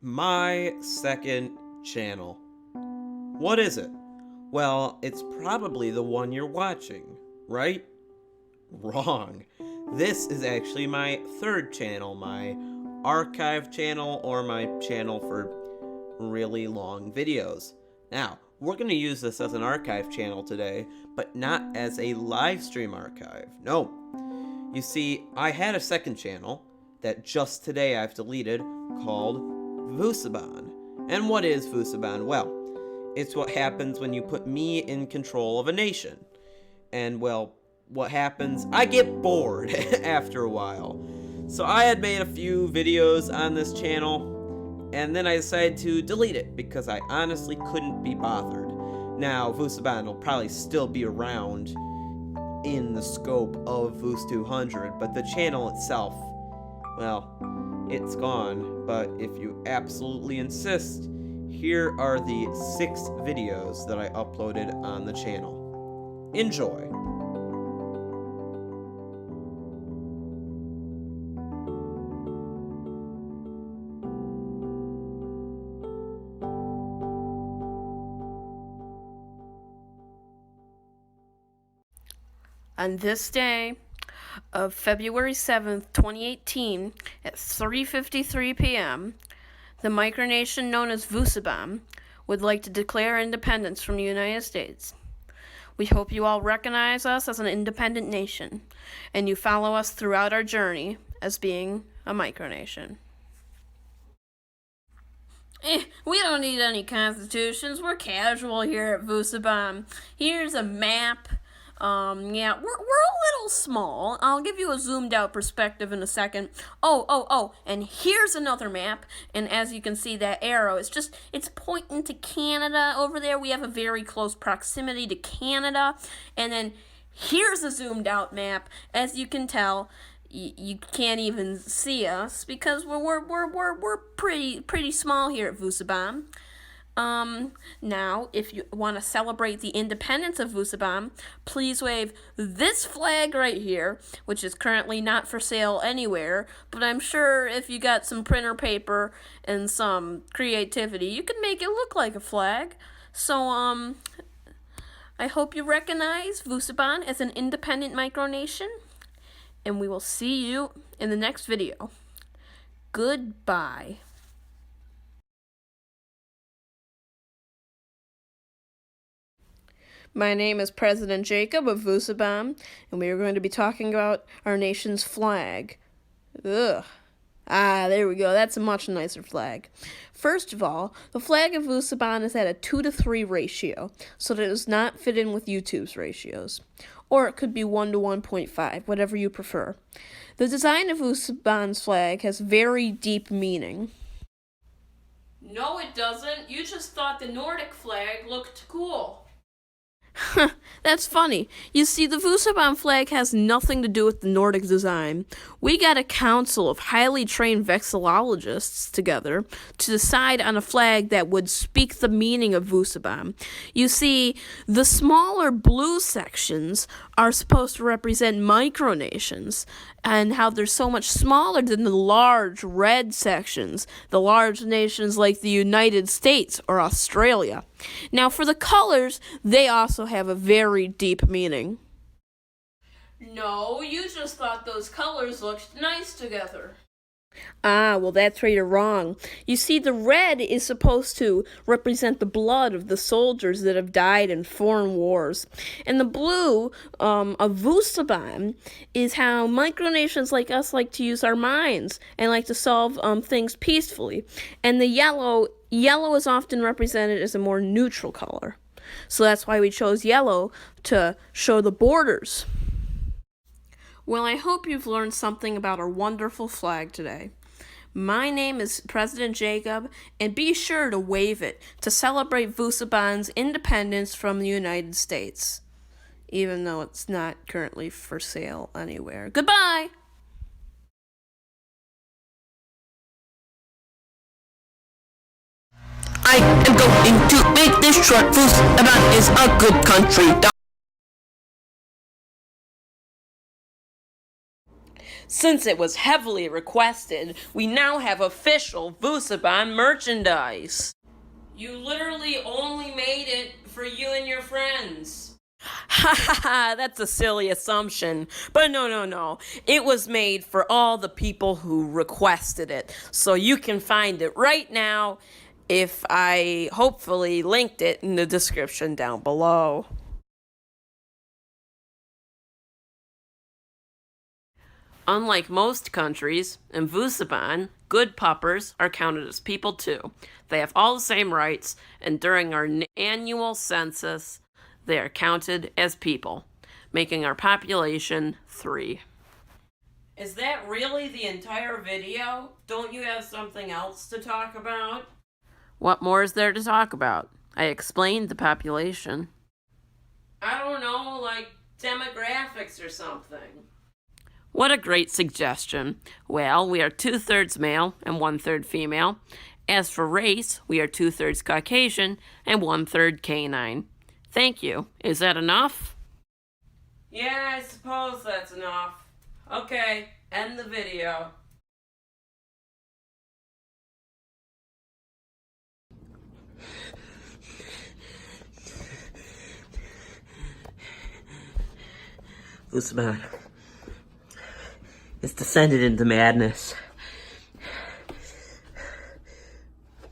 My second channel. What is it? Well, it's probably the one you're watching, right? Wrong. This is actually my third channel, my archive channel, or my channel for really long videos. Now, we're going to use this as an archive channel today, but not as a live stream archive. No. You see, I had a second channel that just today I've deleted called Voosiban. And what is Voosiban? Well, it's what happens when you put me in control of a nation. And well, what happens? I get bored after a while. So I had made a few videos on this channel, and then I decided to delete it because I honestly couldn't be bothered. Now, Voosiban will probably still be around in the scope of Voos 200, but the channel itself, well, it's gone. But if you absolutely insist, here are the 6 videos that I uploaded on the channel. Enjoy. On this day of February 7th, 2018, at 3:53 p.m., the micronation known as Voosiban would like to declare independence from the United States. We hope you all recognize us as an independent nation, and you follow us throughout our journey as being a micronation. We don't need any constitutions. We're casual here at Voosiban. Here's a map. We're a little small. I'll give you a zoomed out perspective in a second. And here's another map, and as you can see, that arrow, it's pointing to Canada over there. We have a very close proximity to Canada, and then here's a zoomed out map. As you can tell, you can't even see us because we're pretty small here at Voosiban. Now, if you want to celebrate the independence of Voosiban, please wave this flag right here, which is currently not for sale anywhere, but I'm sure if you got some printer paper and some creativity, you can make it look like a flag. So, I hope you recognize Voosiban as an independent micronation, and we will see you in the next video. Goodbye. My name is President Jacob of Voosiban, and we are going to be talking about our nation's flag. Ugh. There we go. That's a much nicer flag. First of all, the flag of Voosiban is at a 2-to-3 ratio, so that it does not fit in with YouTube's ratios. Or it could be 1 to 1.5, whatever you prefer. The design of Voosiban's flag has very deep meaning. No, it doesn't. You just thought the Nordic flag looked cool. That's funny. You see, the Voosiban flag has nothing to do with the Nordic design. We got a council of highly trained vexillologists together to decide on a flag that would speak the meaning of Voosiban. You see, the smaller blue sections are supposed to represent micronations, and how they're so much smaller than the large red sections, the large nations like the United States or Australia. Now, for the colors, they also have a very deep meaning. No, you just thought those colors looked nice together. Well, that's where you're wrong. You see, the red is supposed to represent the blood of the soldiers that have died in foreign wars. And the blue of Voosiban is how micronations like us like to use our minds and like to solve things peacefully. And the yellow is often represented as a more neutral color. So that's why we chose yellow to show the borders. Well, I hope you've learned something about our wonderful flag today. My name is President Jacob, and be sure to wave it to celebrate Voosiban's independence from the United States, even though it's not currently for sale anywhere. Goodbye! I am going to make this short. Voosiban is a good country. Since it was heavily requested, we now have official Voosiban merchandise. You literally only made it for you and your friends. Ha ha ha, that's a silly assumption. But no. It was made for all the people who requested it. So you can find it right now if I hopefully linked it in the description down below. Unlike most countries, in Voosiban, good puppers are counted as people too. They have all the same rights, and during our annual census, they are counted as people, making our population 3. Is that really the entire video? Don't you have something else to talk about? What more is there to talk about? I explained the population. I don't know, like demographics or something. What a great suggestion. Well, we are 2/3 male and 1/3 female. As for race, we are 2/3 Caucasian and 1/3 canine. Thank you. Is that enough? Yeah, I suppose that's enough. Okay, end the video. Voosiban it's descended into madness.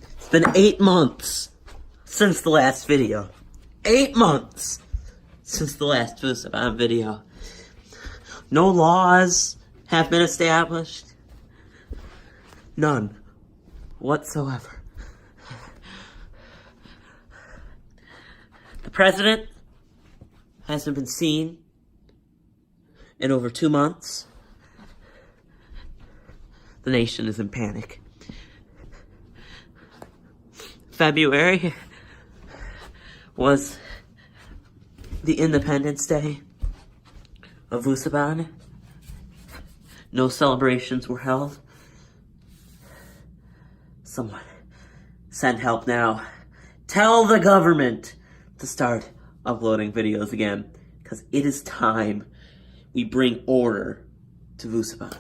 It's been 8 months since the last video. 8 months since the last Voosiban video. No laws have been established. None whatsoever. The president hasn't been seen in over 2 months. The nation is in panic. February was the Independence Day of Voosiban. No celebrations were held. Someone send help now. Tell the government to start uploading videos again, because it is time we bring order to Voosiban.